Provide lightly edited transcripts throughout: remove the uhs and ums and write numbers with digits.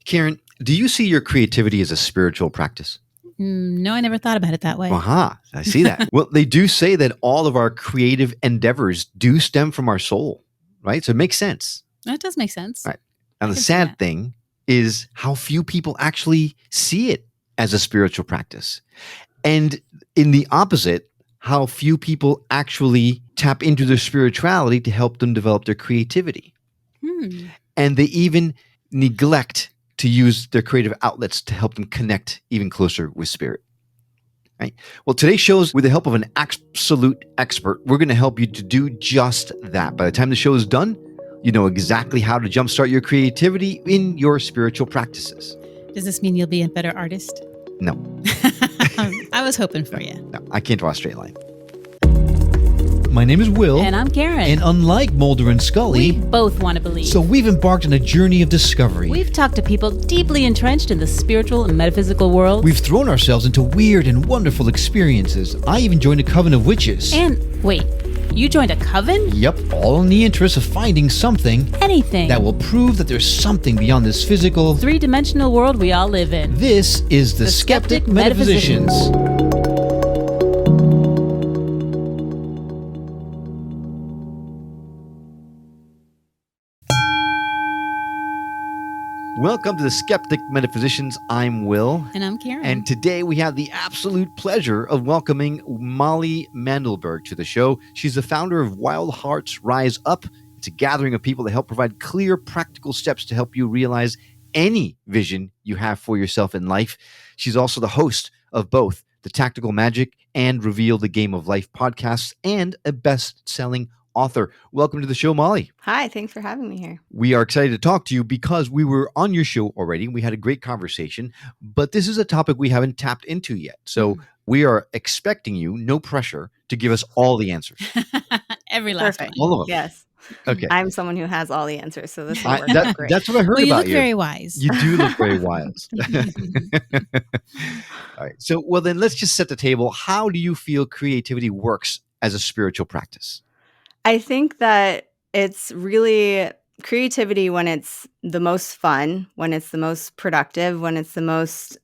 Karen, do you see your creativity as a spiritual practice? No, I never thought about it that way. Aha, I see that. Well, they do say that all of our creative endeavors do stem from our soul, right? So it makes sense. That does make sense. Right. And the sad thing is how few people actually see it as a spiritual practice. And in the opposite, how few people actually tap into their spirituality to help them develop their creativity. And they even neglect to use their creative outlets to help them connect even closer with spirit. Right? Well, today's show is with the help of an absolute expert. We're going to help you to do just that. By the time the show is done, you know exactly how to jumpstart your creativity in your spiritual practices. Does this mean you'll be a better artist? No. I was hoping for you. No, I can't draw a straight line. My name is Will. And I'm Karen. And unlike Mulder and Scully, we both want to believe. So we've embarked on a journey of discovery. We've talked to people deeply entrenched in the spiritual and metaphysical world. We've thrown ourselves into weird and wonderful experiences. I even joined a coven of witches. And wait, you joined a coven? Yep, all in the interest of finding something. Anything. That will prove that there's something beyond this physical, three-dimensional world we all live in. This is the Skeptic Metaphysicians. Welcome to the Skeptic Metaphysicians. I'm Will. And I'm Karen. And today we have the absolute pleasure of welcoming Molly Mandelberg to the show. She's the founder of Wild Hearts Rise Up. It's a gathering of people that help provide clear, practical steps to help you realize any vision you have for yourself in life. She's also the host of both the Tactical Magic and Reveal the Game of Life podcasts and a best-selling author. Welcome to the show, Molly. Hi, thanks for having me here. We are excited to talk to you because we were on your show already. We had a great conversation, but this is a topic we haven't tapped into yet. So we are expecting you, no pressure, to give us all the answers. Every last one. All of them. Yes. Okay. I'm someone who has all the answers, so this will work great. That's what I heard you about look very wise. You do look very wise. All right. So, well, then let's just set the table. How do you feel creativity works as a spiritual practice? I think that it's really creativity when it's the most fun, when it's the most productive, when it's the most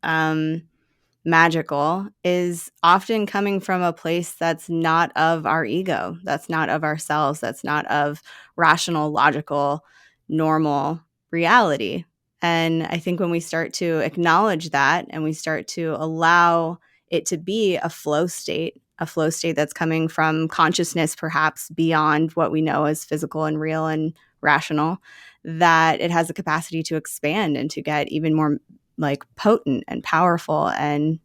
magical, is often coming from a place that's not of our ego, that's not of ourselves, that's not of rational, logical, normal reality. And I think when we start to acknowledge that and we start to allow it to be a flow state that's coming from consciousness, perhaps beyond what we know as physical and real and rational, that it has the capacity to expand and to get even more like potent and powerful. And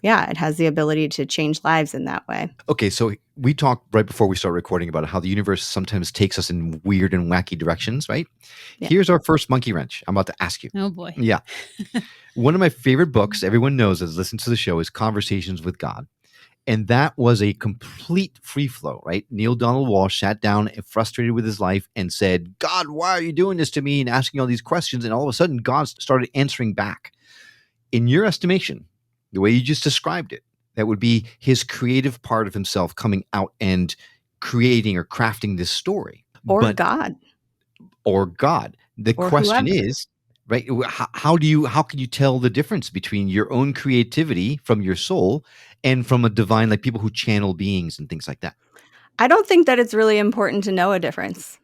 it has the ability to change lives in that way. Okay, so we talked right before we start recording about how the universe sometimes takes us in weird and wacky directions, right? Yeah. Here's our first monkey wrench. I'm about to ask you. Oh, boy. Yeah. One of my favorite books, everyone knows as listens to the show, is Conversations with God. And that was a complete free flow, right? Neil Donald Walsh sat down frustrated with his life and said, God, why are you doing this to me? And asking all these questions. And all of a sudden, God started answering back. In your estimation, the way you just described it, that would be his creative part of himself coming out and creating or crafting this story. Or God. The question is, right? How can you tell the difference between your own creativity from your soul and from a divine, like people who channel beings and things like that? I don't think that it's really important to know a difference.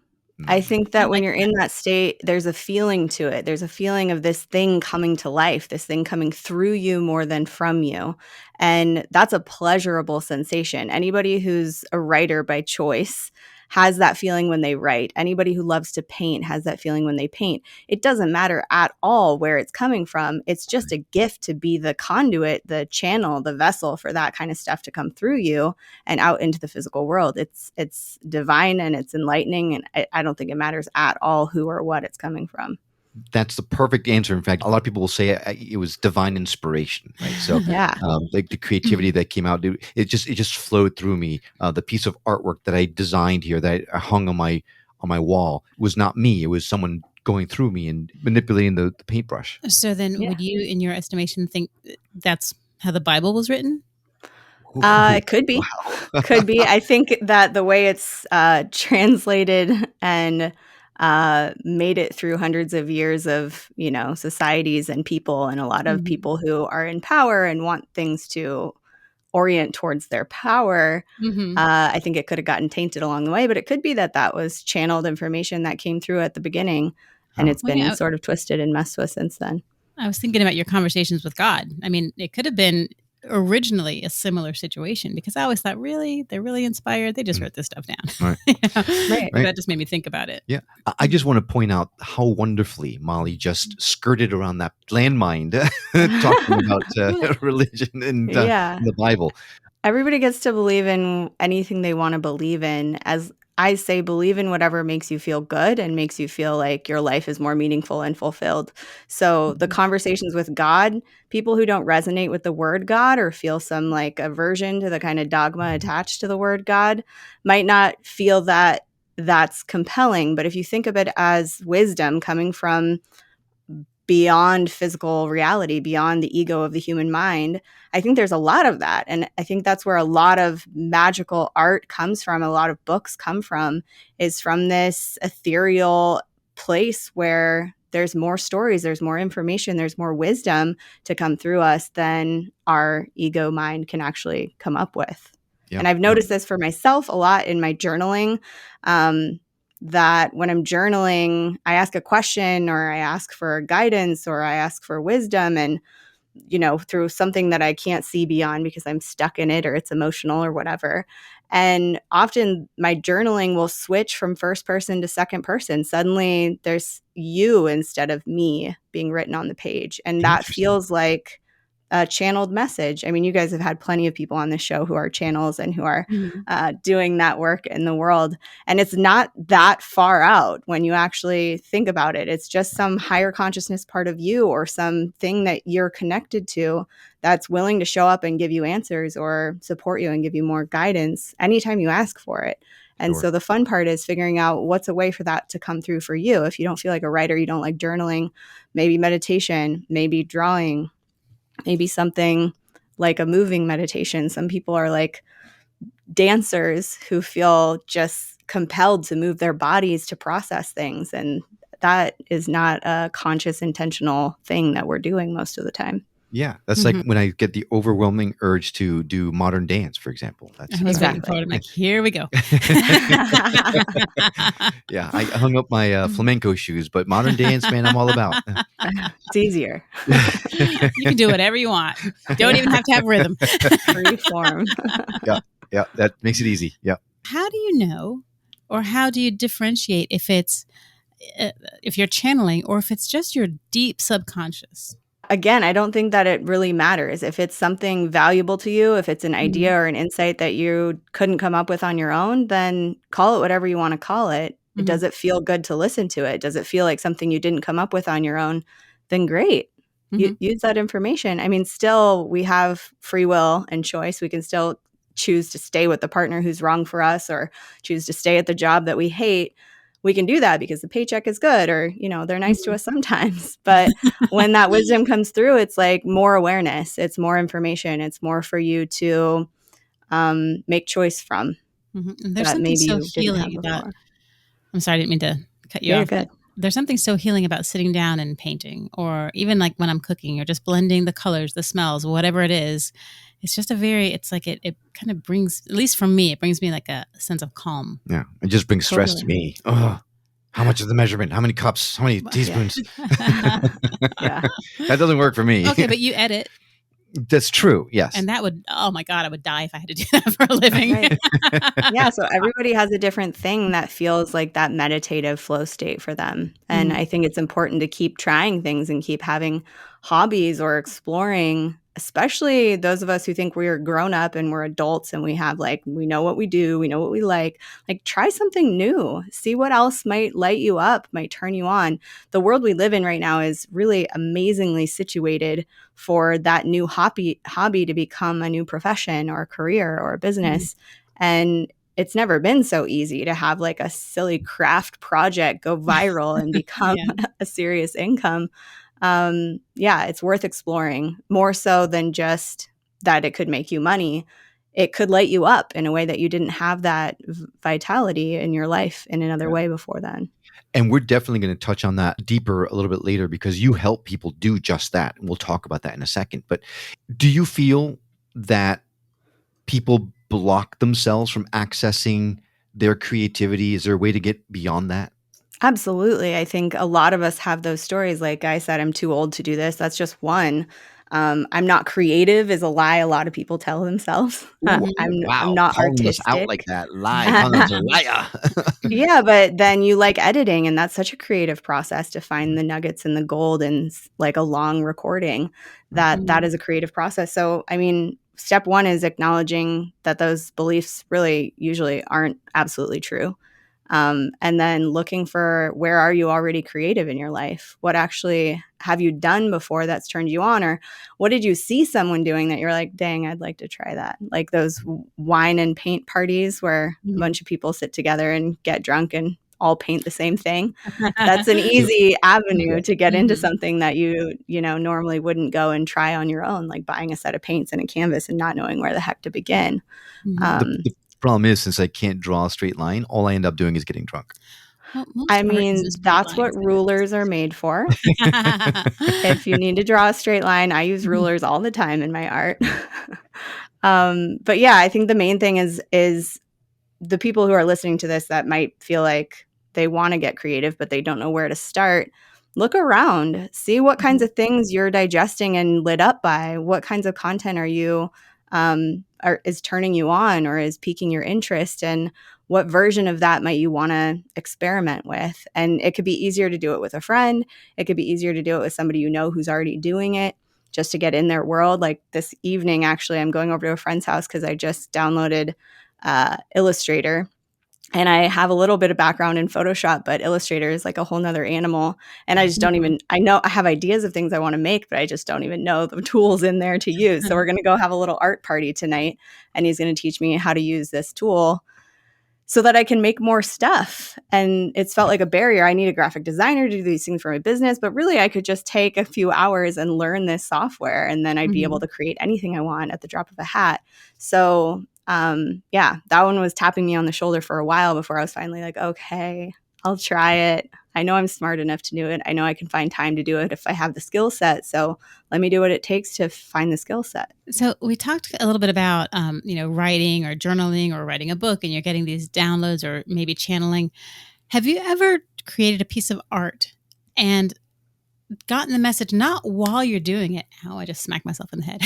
I think that when you're in that state, there's a feeling to it. There's a feeling of this thing coming to life, this thing coming through you more than from you. And that's a pleasurable sensation. Anybody who's a writer by choice has that feeling when they write. Anybody who loves to paint has that feeling when they paint. It doesn't matter at all where it's coming from. It's just a gift to be the conduit, the channel, the vessel for that kind of stuff to come through you and out into the physical world. It's divine and it's enlightening. And I don't think it matters at all who or what it's coming from. That's the perfect answer. In fact, a lot of people will say it was divine inspiration, right? So, like the creativity that came out, it just flowed through me. The piece of artwork that I designed here, that I hung on my wall, was not me. It was someone going through me and manipulating the paintbrush. So then, would you, in your estimation, think that's how the Bible was written? It could be. Wow. Could be. I think that the way it's translated and made it through hundreds of years of, societies and people, and a lot of people who are in power and want things to orient towards their power. I think it could have gotten tainted along the way, but it could be that was channeled information that came through at the beginning, and it's been sort of twisted and messed with since then. I was thinking about your conversations with God. I mean, it could have been originally a similar situation, because I always thought, really, they're really inspired. They just wrote this stuff down. Right. That just made me think about it. Yeah. I just want to point out how wonderfully Molly just skirted around that landmine talking about religion and the Bible. Everybody gets to believe in anything they want to believe in. As I say, believe in whatever makes you feel good and makes you feel like your life is more meaningful and fulfilled. So the conversations with God, people who don't resonate with the word God or feel some like aversion to the kind of dogma attached to the word God might not feel that that's compelling. But if you think of it as wisdom coming from beyond physical reality, beyond the ego of the human mind, I think there's a lot of that. And I think that's where a lot of magical art comes from, a lot of books come from, is from this ethereal place where there's more stories, there's more information, there's more wisdom to come through us than our ego mind can actually come up with. Yep. And I've noticed this for myself a lot in my journaling. That when I'm journaling, I ask a question, or I ask for guidance, or I ask for wisdom, and, through something that I can't see beyond because I'm stuck in it, or it's emotional or whatever. And often my journaling will switch from first person to second person. Suddenly there's you instead of me being written on the page. And that feels like a channeled message. I mean, you guys have had plenty of people on this show who are channels and who are doing that work in the world. And it's not that far out when you actually think about it. It's just some higher consciousness part of you, or something that you're connected to, that's willing to show up and give you answers or support you and give you more guidance anytime you ask for it. And so the fun part is figuring out what's a way for that to come through for you. If you don't feel like a writer, you don't like journaling, maybe meditation, maybe drawing, maybe something like a moving meditation. Some people are like dancers who feel just compelled to move their bodies to process things. And that is not a conscious, intentional thing that we're doing most of the time. Yeah, that's like when I get the overwhelming urge to do modern dance, for example. That's I was waiting for it. I'm like, here we go. Yeah, I hung up my flamenco shoes, but modern dance, man, I'm all about. It's easier. You can do whatever you want. Don't even have to have rhythm. Free form. Yeah, that makes it easy. Yeah. How do you know, or how do you differentiate if you're channeling, or if it's just your deep subconscious? Again, I don't think that it really matters. If it's something valuable to you, if it's an idea or an insight that you couldn't come up with on your own, then call it whatever you want to call it. Does it feel good to listen to it? Does it feel like something you didn't come up with on your own? Then great. Use that information. I mean, still, we have free will and choice. We can still choose to stay with the partner who's wrong for us, or choose to stay at the job that we hate. We can do that because the paycheck is good, or, they're nice to us sometimes. But when that wisdom comes through, it's like more awareness. It's more information. It's more for you to make choice from. And there's something so healing about, I'm sorry, I didn't mean to cut you off. Good. There's something so healing about sitting down and painting, or even like when I'm cooking, or just blending the colors, the smells, whatever it is. It's just it's like it kind of brings, at least for me, it brings me like a sense of calm. Yeah. It just brings stress to me. Oh, how much is the measurement? How many cups? How many teaspoons? Yeah. That doesn't work for me. Okay, but you edit. That's true. Yes. And that would, oh my God, I would die if I had to do that for a living. Right. Yeah. So everybody has a different thing that feels like that meditative flow state for them. And I think it's important to keep trying things and keep having hobbies or exploring, especially those of us who think we're grown up and we're adults and we have we know what we do, we know what we like try something new, see what else might light you up, might turn you on. The world we live in right now is really amazingly situated for that new hobby to become a new profession or a career or a business. And it's never been so easy to have a silly craft project go viral and become a serious income. It's worth exploring, more so than just that it could make you money. it could light you up in a way that you didn't have that vitality in your life in another way before then. And we're definitely going to touch on that deeper a little bit later, because you help people do just that. And we'll talk about that in a second. But do you feel that people block themselves from accessing their creativity? Is there a way to get beyond that? Absolutely. I think a lot of us have those stories. Like I said, I'm too old to do this. That's just one. I'm not creative is a lie a lot of people tell themselves. I'm Wow. not Calling us out artistic. like that. Lie. Calling us a liar. Yeah, but then you like editing, and that's such a creative process to find the nuggets and the gold in like a long recording. That is a creative process. So, I mean, step one is acknowledging that those beliefs really usually aren't absolutely true. And then looking for, where are you already creative in your life? What actually have you done before that's turned you on? Or what did you see someone doing that you're like, dang, I'd like to try that? Like those wine and paint parties where a bunch of people sit together and get drunk and all paint the same thing. That's an easy avenue to get into something that you normally wouldn't go and try on your own, like buying a set of paints and a canvas and not knowing where the heck to begin. The problem is, since I can't draw a straight line, all I end up doing is getting drunk. Well, most I art mean, is a straight that's line, what so rulers are made for. If you need to draw a straight line, I use rulers all the time in my art. But yeah, I think the main thing is the people who are listening to this that might feel like they want to get creative, but they don't know where to start. Look around, see what kinds of things you're digesting and lit up by. What kinds of content are you is turning you on or is piquing your interest, and what version of that might you want to experiment with? And it could be easier to do it with a friend. It could be easier to do it with somebody you know who's already doing it, just to get in their world. Like this evening, actually, I'm going over to a friend's house because I just downloaded Illustrator. And I have a little bit of background in Photoshop, but Illustrator is like a whole nother animal. And I just don't even, I know I have ideas of things I want to make, but I just don't even know the tools in there to use. So we're going to go have a little art party tonight, and he's going to teach me how to use this tool so that I can make more stuff. And it's felt like a barrier. I need a graphic designer to do these things for my business, but really I could just take a few hours and learn this software, and then I'd be able to create anything I want at the drop of a hat. So yeah, that one was tapping me on the shoulder for a while before I was finally like, okay, I'll try it. I know I'm smart enough to do it. I know I can find time to do it if I have the skill set. So let me do what it takes to find the skill set. So we talked a little bit about, writing or journaling or writing a book, and you're getting these downloads or maybe channeling. Have you ever created a piece of art and gotten the message not while you're doing it? Oh, I just smacked myself in the head.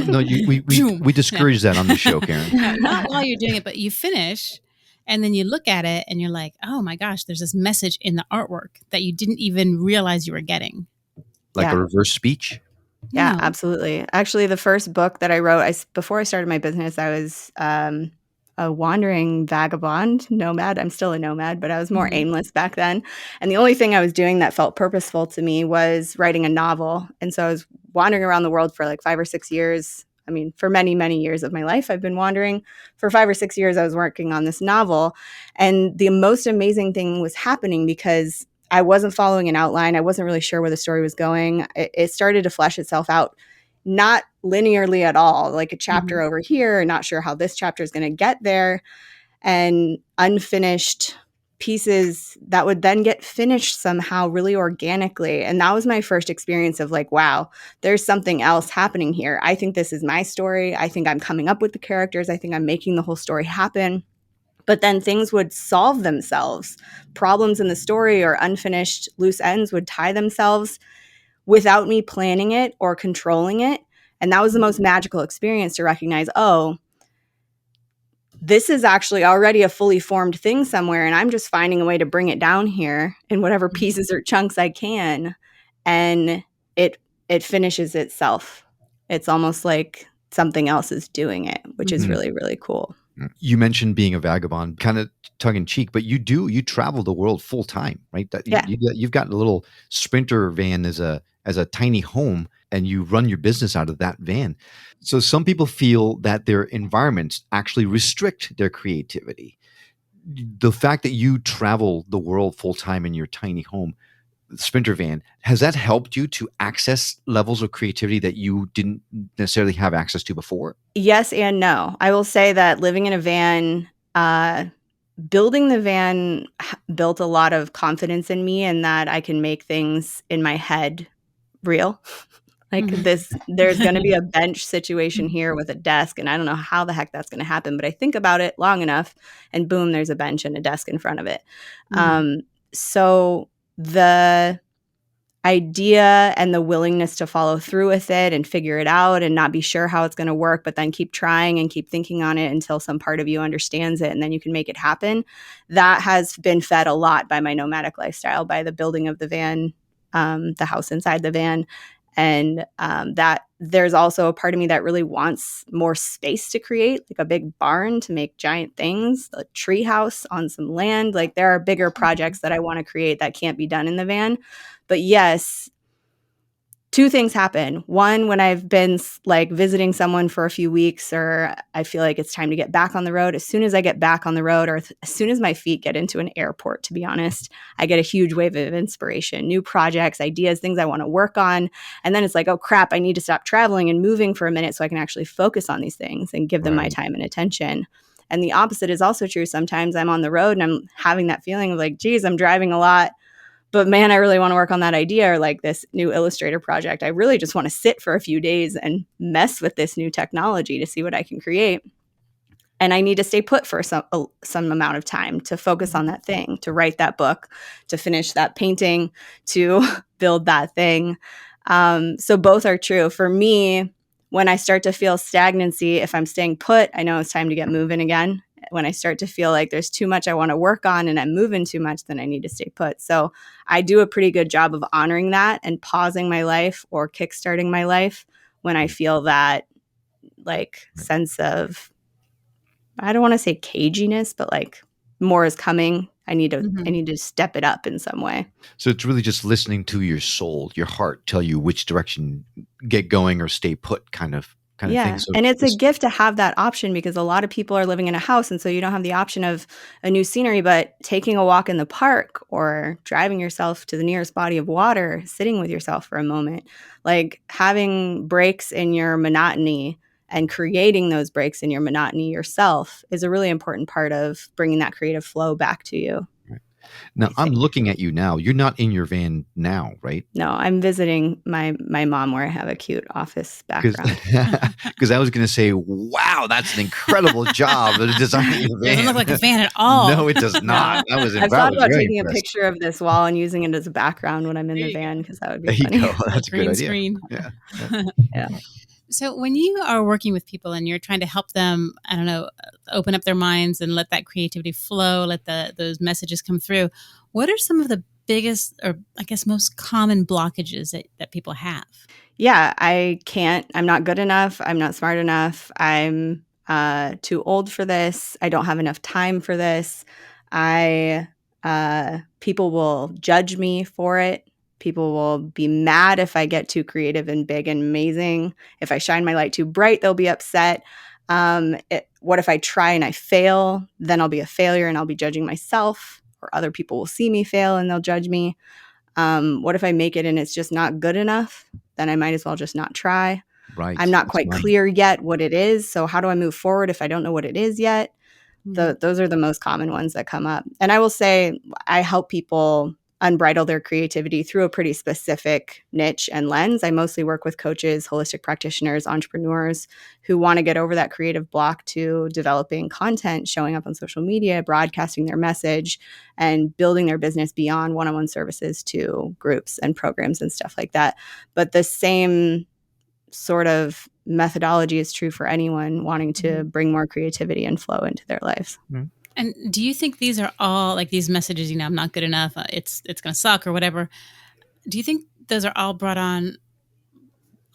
No, we discourage that on the show, Karen. Not while you're doing it, but you finish and then you look at it and you're like, oh my gosh, there's this message in the artwork that you didn't even realize you were getting. Like a reverse speech? Yeah, No. absolutely. Actually, the first book that I wrote, before I started my business, I was a wandering vagabond, nomad. I'm still a nomad, but I was more aimless back then. And the only thing I was doing that felt purposeful to me was writing a novel. And so I was wandering around the world for like 5 or 6 years. I mean, for many, many years of my life, I've been wandering. For 5 or 6 years, I was working on this novel. And the most amazing thing was happening because I wasn't following an outline. I wasn't really sure where the story was going. It started to flesh itself out, not linearly at all, like a chapter over here, not sure how this chapter is going to get there, and unfinished pieces that would then get finished somehow really organically. And that was my first experience of like, wow, there's something else happening here. I think this is my story. I think I'm coming up with the characters. I think I'm making the whole story happen. But then things would solve themselves. Problems in the story or unfinished loose ends would tie themselves without me planning it or controlling it. And that was the most magical experience to recognize, oh, this is actually already a fully formed thing somewhere, and I'm just finding a way to bring it down here in whatever pieces or chunks I can. And it finishes itself. It's almost like something else is doing it, which is really, really cool. You mentioned being a vagabond, kind of tongue in cheek, but you travel the world full time, right? You've got a little Sprinter van as a tiny home, and you run your business out of that van. So some people feel that their environments actually restrict their creativity. The fact that you travel the world full time in your tiny home, Sprinter van, has that helped you to access levels of creativity that you didn't necessarily have access to before? Yes and no. I will say that living in a van, building the van built a lot of confidence in me, and that I can make things in my head real. Like there's going to be a bench situation here with a desk, and I don't know how the heck that's going to happen, but I think about it long enough, and boom, there's a bench and a desk in front of it. So the idea and the willingness to follow through with it and figure it out and not be sure how it's going to work, but then keep trying and keep thinking on it until some part of you understands it and then you can make it happen. That has been fed a lot by my nomadic lifestyle, by the building of the van, the house inside the van. And that there's also a part of me that really wants more space to create, like a big barn to make giant things, a tree house on some land. Like there are bigger projects that I want to create that can't be done in the van. But yes, two things happen. One, when I've been like visiting someone for a few weeks, or I feel like it's time to get back on the road. As soon as I get back on the road, or as soon as my feet get into an airport, to be honest, I get a huge wave of inspiration, new projects, ideas, things I want to work on. And then it's like, oh crap, I need to stop traveling and moving for a minute so I can actually focus on these things and give them my time and attention. And the opposite is also true. Sometimes I'm on the road and I'm having that feeling of like, geez, I'm driving a lot. But man, I really want to work on that idea, or like this new Illustrator project. I really just want to sit for a few days and mess with this new technology to see what I can create. And I need to stay put for some amount of time to focus on that thing, to write that book, to finish that painting, to build that thing. So both are true. For me, when I start to feel stagnancy, if I'm staying put, I know it's time to get moving again. When I start to feel like there's too much I want to work on and I'm moving too much, then I need to stay put. So I do a pretty good job of honoring that and pausing my life or kickstarting my life when I feel that like sense of, I don't want to say caginess, but like more is coming. I need to step it up in some way. So it's really just listening to your soul, your heart tell you which direction get going or stay put kind of thing. So and it's a gift to have that option, because a lot of people are living in a house, and so you don't have the option of a new scenery, but taking a walk in the park or driving yourself to the nearest body of water, sitting with yourself for a moment, like having breaks in your monotony and creating those breaks in your monotony yourself is a really important part of bringing that creative flow back to you. Now, I'm looking at you now. You're not in your van now, right? No, I'm visiting my mom where I have a cute office background. Because I was going to say, wow, that's an incredible job of designing your van. It doesn't look like a van at all. No, it does not. I've thought about taking a picture of this wall and using it as a background when I'm in the van, because that would be funny. There you go. That's a good idea. Screen. Yeah. So when you are working with people and you're trying to help them, I don't know, open up their minds and let that creativity flow, let those messages come through, what are some of the biggest, or I guess most common blockages that people have? Yeah, I'm not good enough. I'm not smart enough. I'm too old for this. I don't have enough time for this. People will judge me for it. People will be mad if I get too creative and big and amazing. If I shine my light too bright, they'll be upset. What if I try and I fail? Then I'll be a failure and I'll be judging myself, or other people will see me fail and they'll judge me. What if I make it and it's just not good enough? Then I might as well just not try. Right. I'm not quite clear yet what it is. So how do I move forward if I don't know what it is yet? Those are the most common ones that come up. And I will say I help people unbridle their creativity through a pretty specific niche and lens. I mostly work with coaches, holistic practitioners, entrepreneurs who want to get over that creative block to developing content, showing up on social media, broadcasting their message, and building their business beyond one-on-one services to groups and programs and stuff like that. But the same sort of methodology is true for anyone wanting to bring more creativity and flow into their lives. Mm-hmm. And do you think these are all like these messages, I'm not good enough, it's going to suck or whatever. Do you think those are all brought on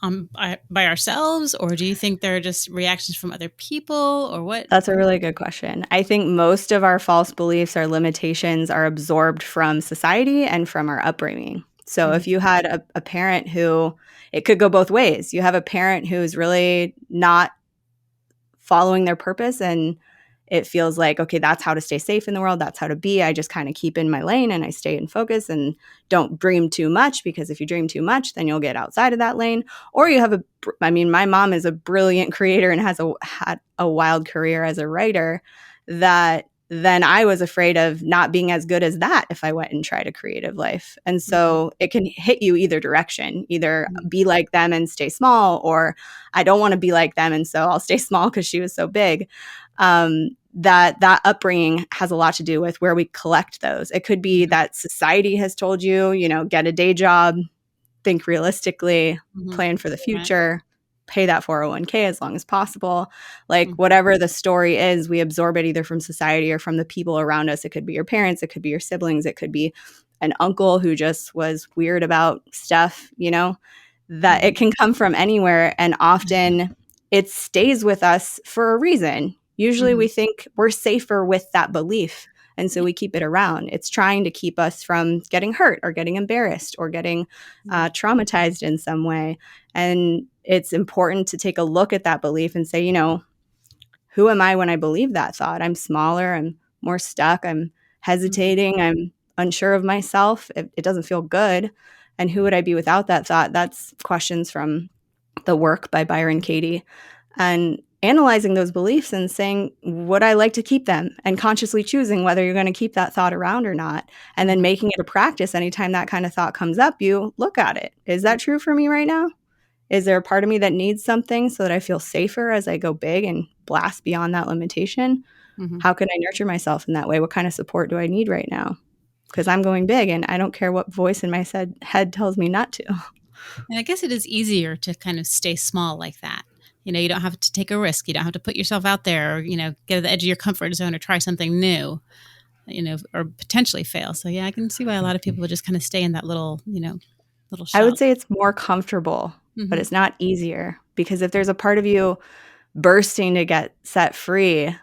by ourselves, or do you think they're just reactions from other people, or what? That's a really good question. I think most of our false beliefs, our limitations are absorbed from society and from our upbringing. So if you had a parent who, it could go both ways. You have a parent who's really not following their purpose and it feels like, okay, that's how to stay safe in the world. That's how to be. I just kind of keep in my lane and I stay in focus and don't dream too much, because if you dream too much, then you'll get outside of that lane. Or you have my mom is a brilliant creator and had a wild career as a writer, that then I was afraid of not being as good as that if I went and tried a creative life. And so it can hit you either direction, either be like them and stay small, or I don't want to be like them and so I'll stay small because she was so big. That upbringing has a lot to do with where we collect those. It could be that society has told you, get a day job, think realistically, plan for the future, pay that 401k as long as possible. Like whatever the story is, we absorb it either from society or from the people around us. It could be your parents, it could be your siblings, it could be an uncle who just was weird about stuff, that it can come from anywhere. And often it stays with us for a reason. Usually we think we're safer with that belief. And so we keep it around. It's trying to keep us from getting hurt or getting embarrassed or getting traumatized in some way. And it's important to take a look at that belief and say, who am I when I believe that thought? I'm smaller, I'm more stuck, I'm hesitating, I'm unsure of myself. It doesn't feel good. And who would I be without that thought? That's questions from The Work by Byron Katie. And analyzing those beliefs and saying, would I like to keep them? And consciously choosing whether you're going to keep that thought around or not. And then making it a practice. Anytime that kind of thought comes up, you look at it. Is that true for me right now? Is there a part of me that needs something so that I feel safer as I go big and blast beyond that limitation? How can I nurture myself in that way? What kind of support do I need right now? Because I'm going big and I don't care what voice in my head tells me not to. And I guess it is easier to kind of stay small like that. You don't have to take a risk. You don't have to put yourself out there or, get to the edge of your comfort zone or try something new, or potentially fail. So, yeah, I can see why a lot of people would just kind of stay in that little shell. I would say it's more comfortable, but it's not easier, because if there's a part of you bursting to get set free,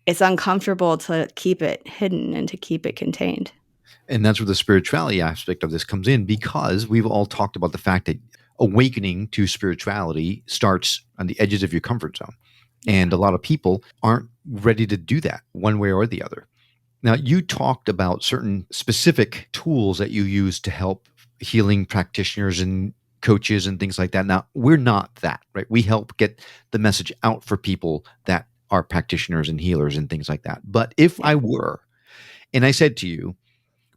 it's uncomfortable to keep it hidden and to keep it contained. And that's where the spirituality aspect of this comes in, because we've all talked about the fact that awakening to spirituality starts on the edges of your comfort zone. And a lot of people aren't ready to do that one way or the other. Now, you talked about certain specific tools that you use to help healing practitioners and coaches and things like that. Now, we're not that, right? We help get the message out for people that are practitioners and healers and things like that. But if I were, and I said to you,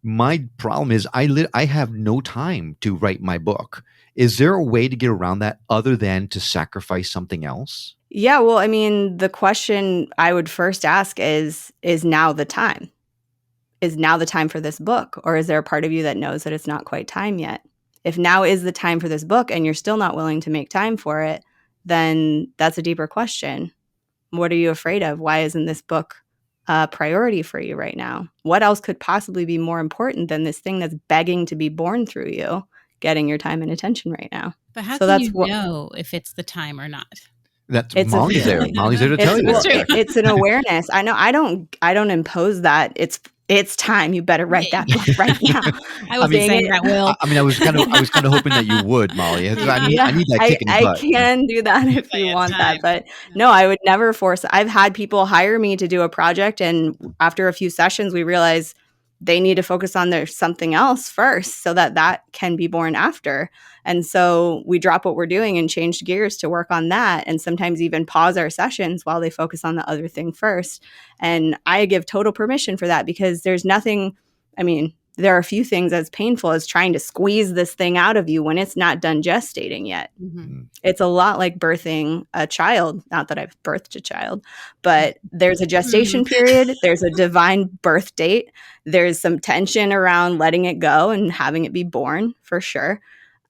my problem is I have no time to write my book. Is there a way to get around that other than to sacrifice something else? Yeah, well, I mean, the question I would first ask is now the time? Is now the time for this book? Or is there a part of you that knows that it's not quite time yet? If now is the time for this book and you're still not willing to make time for it, then that's a deeper question. What are you afraid of? Why isn't this book a priority for you right now? What else could possibly be more important than this thing that's begging to be born through you, getting your time and attention right now? But how can you know if it's the time or not? That's Molly's there. Molly's there to tell you. It's an awareness. I know. I don't impose that. It's time. You better write that book right now. I was saying that, Will. I was kind of hoping that you would, Molly. I need that kick in the butt. I can do that if you want that, but no, I would never force. I've had people hire me to do a project, and after a few sessions, we realize they need to focus on something else first, so that can be born after. And so we drop what we're doing and change gears to work on that, and sometimes even pause our sessions while they focus on the other thing first. And I give total permission for that, because there's nothing, there are a few things as painful as trying to squeeze this thing out of you when it's not done gestating yet. It's a lot like birthing a child. Not that I've birthed a child, but there's a gestation period. There's a divine birth date. There's some tension around letting it go and having it be born, for sure.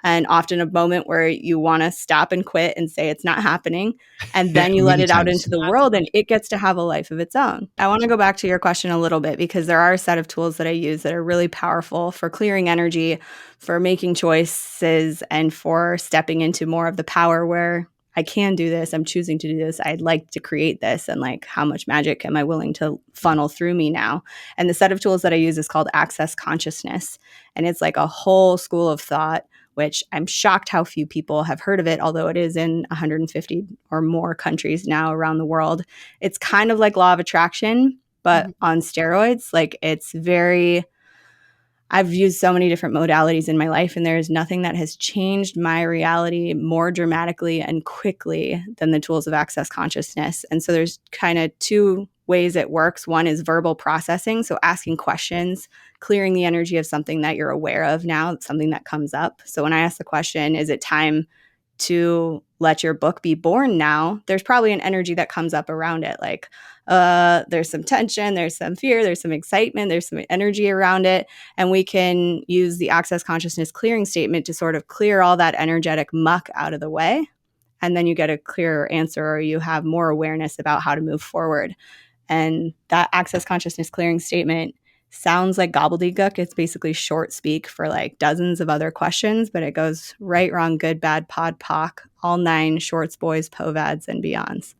And often a moment where you want to stop and quit and say it's not happening. And then you let it out into the world and it gets to have a life of its own. I want to go back to your question a little bit, because there are a set of tools that I use that are really powerful for clearing energy, for making choices, and for stepping into more of the power where I can do this. I'm choosing to do this. I'd like to create this. And like, how much magic am I willing to funnel through me now? And the set of tools that I use is called Access Consciousness. And it's like a whole school of thought which I'm shocked how few people have heard of it, although it is in 150 or more countries now around the world. It's kind of like law of attraction, but on steroids. Like I've used so many different modalities in my life, and there is nothing that has changed my reality more dramatically and quickly than the tools of access consciousness. And so there's kind of two ways it works. One is verbal processing, so asking questions, clearing the energy of something that you're aware of now, something that comes up. So when I ask the question, is it time to let your book be born now? There's probably an energy that comes up around it. Like there's some tension, there's some fear, there's some excitement, there's some energy around it. And we can use the access consciousness clearing statement to sort of clear all that energetic muck out of the way. And then you get a clearer answer, or you have more awareness about how to move forward. And that access consciousness clearing statement sounds like gobbledygook. It's basically short speak for like dozens of other questions, but it goes right, wrong, good, bad, pod, poc, all 9 shorts, boys, povads, and beyonds.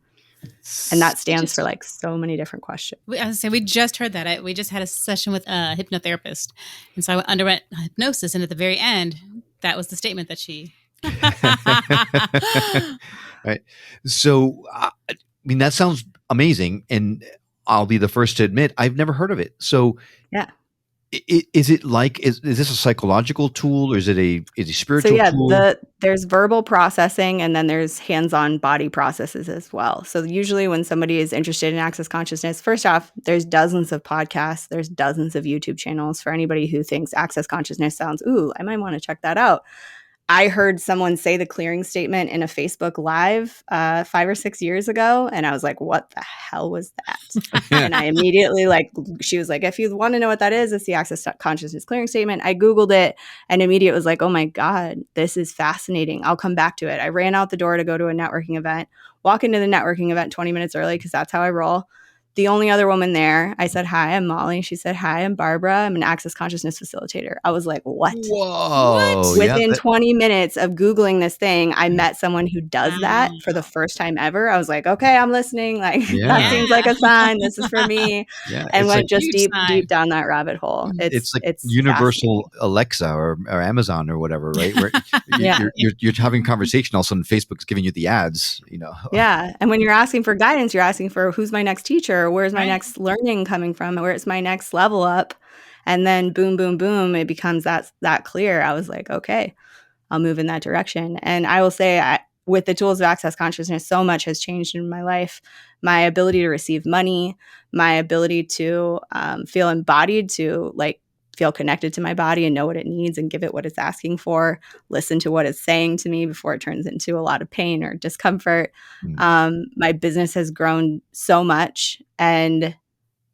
And that stands for like so many different questions. I was say we just heard that. We just had a session with a hypnotherapist, and so I underwent hypnosis. And at the very end, that was the statement that she. Right. So, I mean, that sounds amazing, and I'll be the first to admit I've never heard of it. So, yeah. Is it like is this a psychological tool, or is it a spiritual tool? There's verbal processing, and then there's hands-on body processes as well. So usually when somebody is interested in access consciousness, first off, there's dozens of podcasts, there's dozens of YouTube channels for anybody who thinks access consciousness sounds, ooh, I might want to check that out. I heard someone say the clearing statement in a Facebook Live 5 or 6 years ago, and I was like, what the hell was that? And I immediately, she was like, if you want to know what that is, it's the access consciousness clearing statement. I Googled it and immediately was like, oh my God, this is fascinating. I'll come back to it. I ran out the door to go to a networking event, walk into the networking event 20 minutes early because that's how I roll. The only other woman there, I said, hi, I'm Molly. She said, hi, I'm Barbara. I'm an access consciousness facilitator. I was like, what? Whoa. Within 20 minutes of Googling this thing, I met someone who does that for the first time ever. I was like, okay, I'm listening. Like, that seems like a sign. This is for me. Yeah, and went like just deep down that rabbit hole. It's like universal Alexa or Amazon or whatever, right? Where you're having a conversation, all of a sudden Facebook's giving you the ads, Yeah. And when you're asking for guidance, you're asking for who's my next teacher? Where's my next learning coming from? Where's my next level up? And then boom, boom, boom, it becomes that clear. I was like, okay, I'll move in that direction. And I will say, with the tools of access consciousness, so much has changed in my life. My ability to receive money, my ability to feel embodied, to feel connected to my body and know what it needs and give it what it's asking for, listen to what it's saying to me before it turns into a lot of pain or discomfort. My business has grown so much, and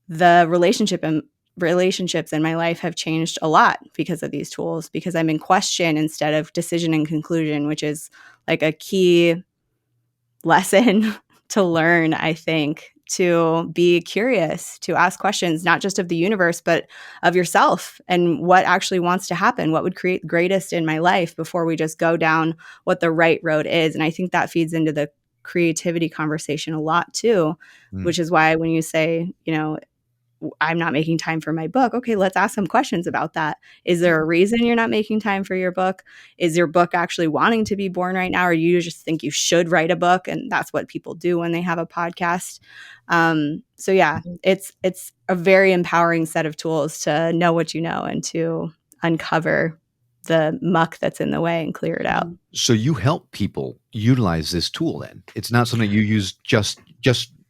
the relationships in my life have changed a lot because of these tools, because I'm in question instead of decision and conclusion, which is like a key lesson to learn, I think, to be curious, to ask questions, not just of the universe, but of yourself and what actually wants to happen, what would create greatest in my life before we just go down what the right road is. And I think that feeds into the creativity conversation a lot too, which is why when you say, I'm not making time for my book. Okay, let's ask some questions about that. Is there a reason you're not making time for your book? Is your book actually wanting to be born right now? Or you just think you should write a book? And that's what people do when they have a podcast. So yeah, it's a very empowering set of tools to know what you know and to uncover the muck that's in the way and clear it out. So you help people utilize this tool then. It's not something you use just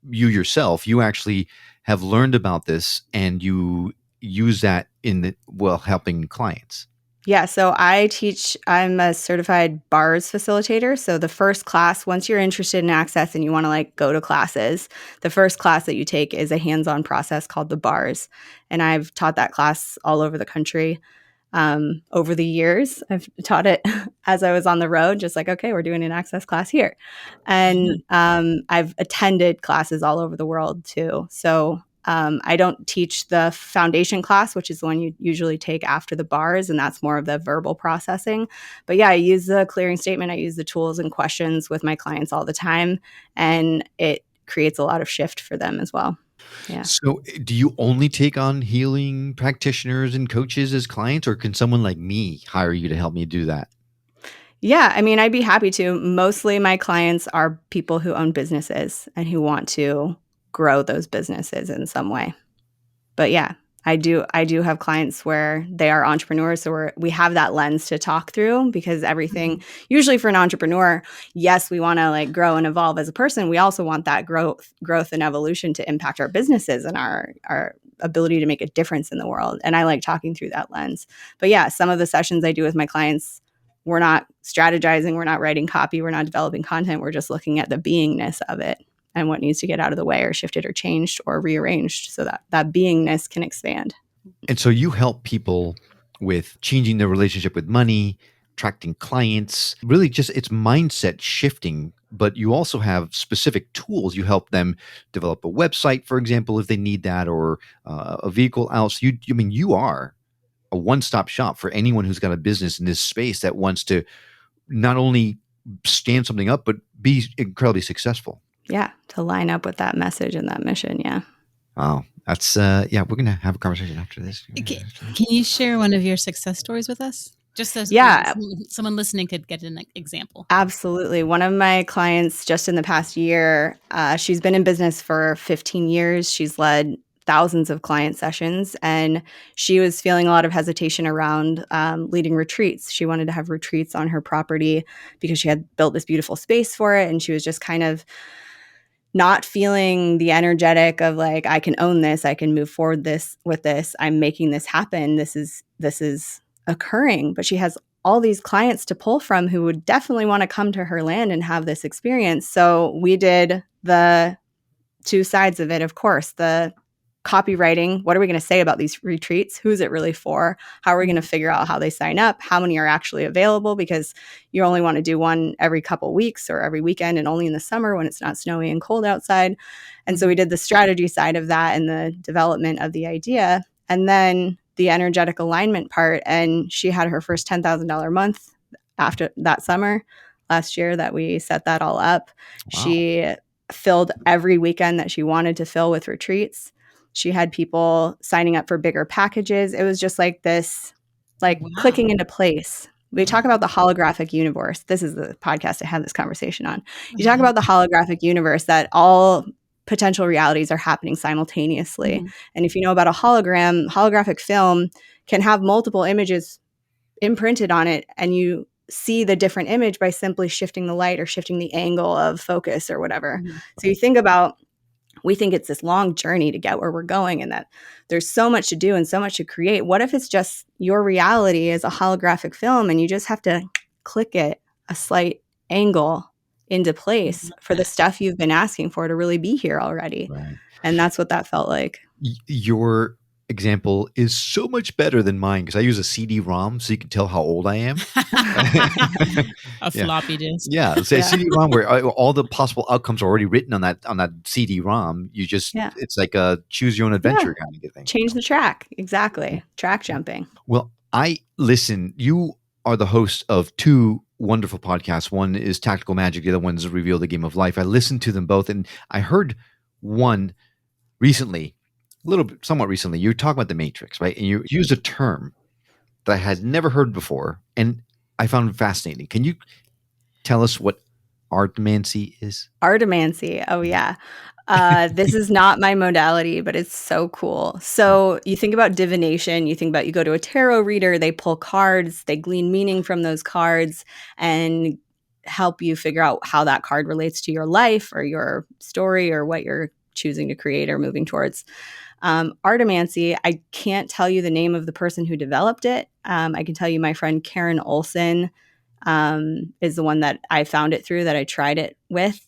you yourself. You actually have learned about this and you use that in helping clients. Yeah. So I'm a certified bars facilitator. So the first class, once you're interested in access and you want to go to classes, the first class that you take is a hands-on process called the bars. And I've taught that class all over the country. Over the years, I've taught it as I was on the road, just okay, we're doing an access class here. And I've attended classes all over the world too. So I don't teach the foundation class, which is the one you usually take after the bars, and that's more of the verbal processing. But yeah, I use the clearing statement. I use the tools and questions with my clients all the time, and it creates a lot of shift for them as well. Yeah. So do you only take on healing practitioners and coaches as clients, or can someone like me hire you to help me do that? Yeah, I mean, I'd be happy to. Mostly my clients are people who own businesses and who want to grow those businesses in some way. But yeah, I do have clients where they are entrepreneurs, so we have that lens to talk through, because everything usually for an entrepreneur, yes, we want to like grow and evolve as a person. We also want that growth and evolution to impact our businesses and our ability to make a difference in the world. And I like talking through that lens. But yeah, some of the sessions I do with my clients, we're not strategizing, we're not writing copy, we're not developing content, we're just looking at the beingness of it and what needs to get out of the way or shifted or changed or rearranged so that that beingness can expand. And so you help people with changing their relationship with money, attracting clients, really just it's mindset shifting. But you also have specific tools. You help them develop a website, for example, if they need that, or a vehicle out. So you are a one-stop shop for anyone who's got a business in this space that wants to not only stand something up, but be incredibly successful. Yeah, to line up with that message and that mission. Yeah. Wow. That's, we're going to have a conversation after this. Can you share one of your success stories with us? Just so someone listening could get an example. Absolutely. One of my clients just in the past year, she's been in business for 15 years. She's led thousands of client sessions, and she was feeling a lot of hesitation around leading retreats. She wanted to have retreats on her property because she had built this beautiful space for it, and she was just kind of not feeling the energetic of like, I can own this, I can move forward with this, I'm making this happen, this is occurring. But she has all these clients to pull from who would definitely want to come to her land and have this experience. So we did the two sides of it, of course, the copywriting. What are we going to say about these retreats? Who's it really for? How are we going to figure out how they sign up? How many are actually available? Because you only want to do one every couple weeks or every weekend, and only in the summer when it's not snowy and cold outside. And so we did the strategy side of that and the development of the idea, and then the energetic alignment part. And she had her first $10,000 month after that summer last year that we set that all up. Wow. She filled every weekend that she wanted to fill with retreats. She had people signing up for bigger packages. It was just like this, clicking into place. We talk about the holographic universe. This is the podcast I had this conversation on. You talk about the holographic universe, that all potential realities are happening simultaneously. Mm-hmm. And if you know about a holographic film can have multiple images imprinted on it, and you see the different image by simply shifting the light or shifting the angle of focus or whatever. Mm-hmm. So you think about, we think it's this long journey to get where we're going, and that there's so much to do and so much to create. What if it's just your reality is a holographic film and you just have to click it a slight angle into place for the stuff you've been asking for to really be here already? Right. And that's what that felt like. Your example is so much better than mine, because I use a CD-ROM so you can tell how old I am. Floppy disk. Yeah, it's a CD-ROM where all the possible outcomes are already written on that CD-ROM. You just it's like a choose your own adventure kind of thing. Change the track. Exactly. Track jumping. Well, I listen. You are the host of two wonderful podcasts. One is Tactical Magic. The other one is Reveal the Game of Life. I listened to them both, and I heard one recently. Somewhat recently, you talk about the Matrix, right? And you use a term that I had never heard before, and I found fascinating. Can you tell us what artimancy is? Artimancy. Oh, yeah. This is not my modality, but it's so cool. So you think about divination, you go to a tarot reader, they pull cards, they glean meaning from those cards and help you figure out how that card relates to your life or your story or what you're choosing to create or moving towards. Artimancy, I can't tell you the name of the person who developed it. I can tell you my friend Karen Olson is the one that I found it through, that I tried it with.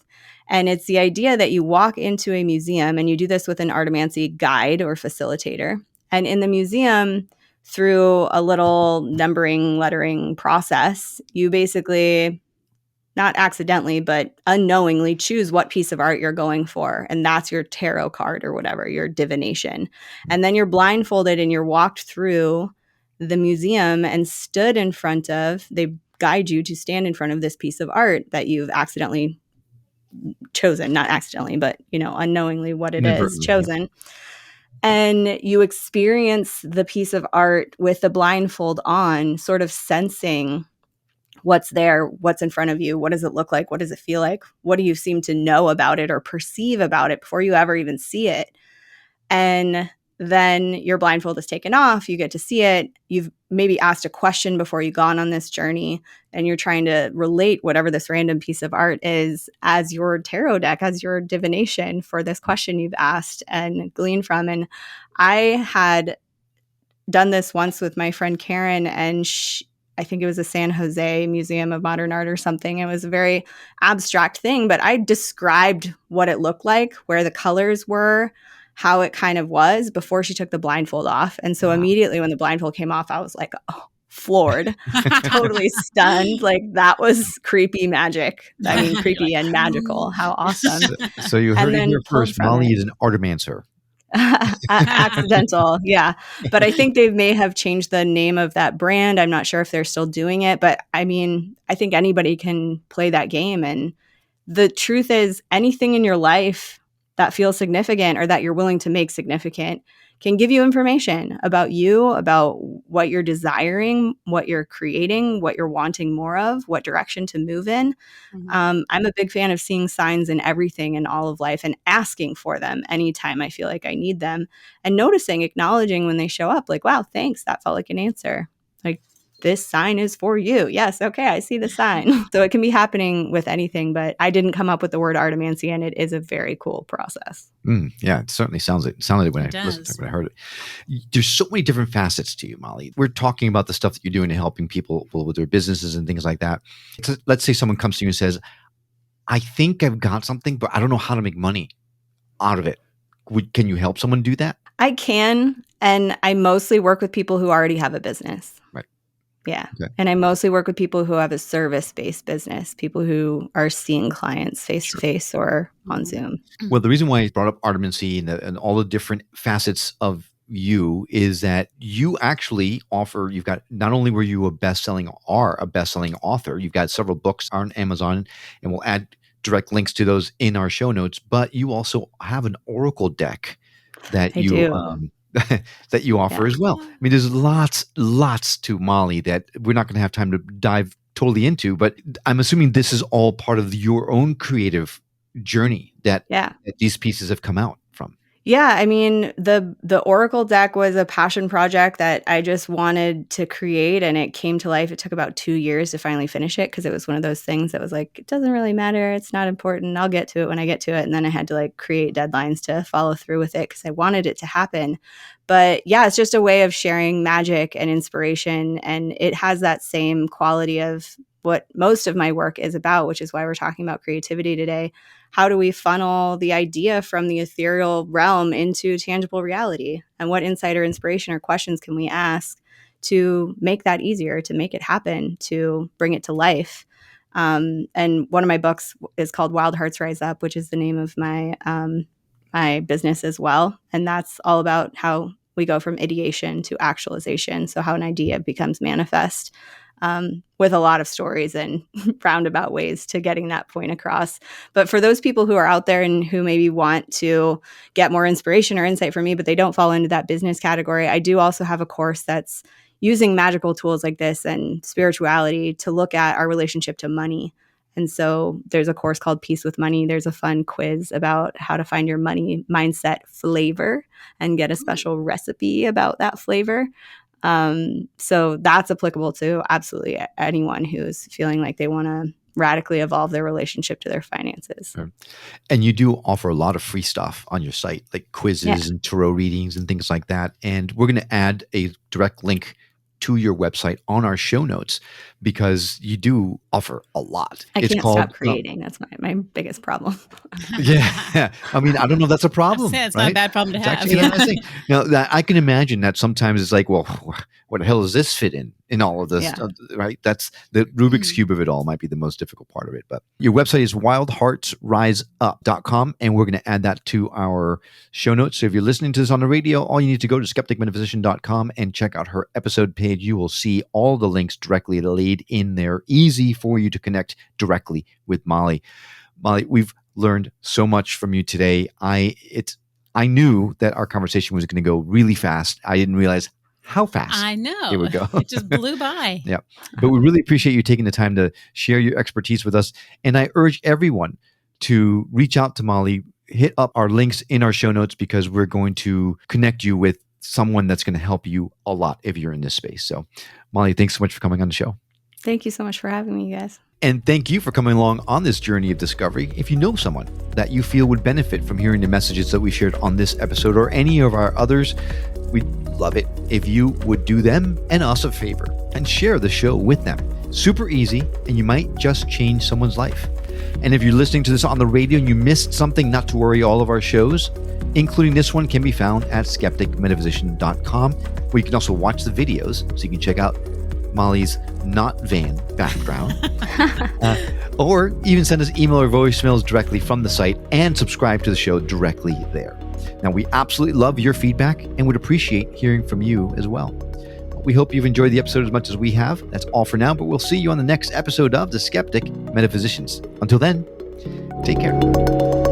And it's the idea that you walk into a museum, and you do this with an artimancy guide or facilitator. And in the museum, through a little numbering, lettering process, you basically, not accidentally, but unknowingly choose what piece of art you're going for. And that's your tarot card or whatever, your divination. And then you're blindfolded and you're walked through the museum and stood in front of, they guide you to stand in front of this piece of art that you've accidentally chosen, not accidentally, but, unknowingly what it is chosen. And you experience the piece of art with the blindfold on, sort of sensing what's there, what's in front of you, what does it look like, what does it feel like, what do you seem to know about it or perceive about it before you ever even see it. And then your blindfold is taken off, you get to see it, you've maybe asked a question before you've gone on this journey, and you're trying to relate whatever this random piece of art is as your tarot deck, as your divination for this question you've asked and gleaned from. And I had done this once with my friend Karen, and I think it was the San Jose Museum of Modern Art or something. It was a very abstract thing, but I described what it looked like, where the colors were, how it kind of was before she took the blindfold off. And so immediately when the blindfold came off, I was like, oh, floored, totally stunned. Like, that was creepy magic. I mean, creepy and magical. How awesome. So you heard it here first. Molly is an artimancer. Accidental. Yeah. But I think they may have changed the name of that brand. I'm not sure if they're still doing it, but I mean, I think anybody can play that game. And the truth is, anything in your life that feels significant or that you're willing to make significant can give you information about you, about what you're desiring, what you're creating, what you're wanting more of, what direction to move in. I'm a big fan of seeing signs in everything in all of life and asking for them anytime I feel like I need them, and noticing, acknowledging when they show up, like, wow, thanks, that felt like an answer. Like, this sign is for you. Yes. Okay. I see the sign. So it can be happening with anything, but I didn't come up with the word artimancy, and it is a very cool process. Yeah, it certainly sounded it when I listened to it, when I heard it. There's so many different facets to you, Molly. We're talking about the stuff that you're doing and helping people with their businesses and things like that. Let's say someone comes to you and says, I think I've got something, but I don't know how to make money out of it. Can you help someone do that? I can. And I mostly work with people who already have a business. Right. Yeah. Okay. And I mostly work with people who have a service-based business, people who are seeing clients face-to-face or on Zoom. Well, the reason why I brought up artimancy and all the different facets of you is that you actually offer, you've got, not only were you a best-selling author, you've got several books on Amazon, and we'll add direct links to those in our show notes, but you also have an oracle deck that that you offer as well. I mean, there's lots to Molly that we're not going to have time to dive totally into, but I'm assuming this is all part of your own creative journey that these pieces have come out from. Yeah, I mean, the Oracle deck was a passion project that I just wanted to create, and it came to life. It took about 2 years to finally finish it, because it was one of those things that was like, it doesn't really matter. It's not important. I'll get to it when I get to it. And then I had to like create deadlines to follow through with it because I wanted it to happen. But yeah, it's just a way of sharing magic and inspiration. And it has that same quality of what most of my work is about, which is why we're talking about creativity today. How do we funnel the idea from the ethereal realm into tangible reality? And what insight or inspiration or questions can we ask to make that easier, to make it happen, to bring it to life? And one of my books is called Wild Hearts Rise Up, which is the name of my my business as well. And that's all about how we go from ideation to actualization. So how an idea becomes manifest. With a lot of stories and roundabout ways to getting that point across. But for those people who are out there and who maybe want to get more inspiration or insight from me, but they don't fall into that business category, I do also have a course that's using magical tools like this and spirituality to look at our relationship to money. And so there's a course called Peace with Money. There's a fun quiz about how to find your money mindset flavor and get a special recipe about that flavor. So that's applicable to absolutely anyone who's feeling like they want to radically evolve their relationship to their finances. Sure. And you do offer a lot of free stuff on your site, like quizzes and tarot readings and things like that. And we're going to add a direct link to your website on our show notes, because you do offer a lot. I can't stop creating. That's my biggest problem. Yeah. I mean, I don't know if that's a problem. It's not a bad problem to have. Actually, nice thing. Now, I can imagine that sometimes it's like, well, where the hell does this fit in all of this? Right? That's the Rubik's Cube of it all might be the most difficult part of it. But your website is wildheartsriseup.com, and we're going to add that to our show notes. So if you're listening to this on the radio, all you need to go to skepticmetaphysician.com and check out her episode page. You will see all the links directly laid in there, easy for you to connect directly with Molly. Molly, we've learned so much from you today. I knew that our conversation was going to go really fast. I didn't realize How fast? I know. Here we go. It just blew by. Yeah. But we really appreciate you taking the time to share your expertise with us. And I urge everyone to reach out to Molly, hit up our links in our show notes, because we're going to connect you with someone that's going to help you a lot if you're in this space. So Molly, thanks so much for coming on the show. Thank you so much for having me, you guys. And thank you for coming along on this journey of discovery. If you know someone that you feel would benefit from hearing the messages that we shared on this episode or any of our others, we'd love it if you would do them and us a favor and share the show with them. Super easy, and you might just change someone's life. And if you're listening to this on the radio and you missed something, not to worry, all of our shows, including this one, can be found at skepticmetaphysician.com, where you can also watch the videos so you can check out Molly's not van background, or even send us email or voicemails directly from the site and subscribe to the show directly there. Now, we absolutely love your feedback and would appreciate hearing from you as well. We hope you've enjoyed the episode as much as we have. That's all for now, but we'll see you on the next episode of The Skeptic Metaphysicians. Until then, take care.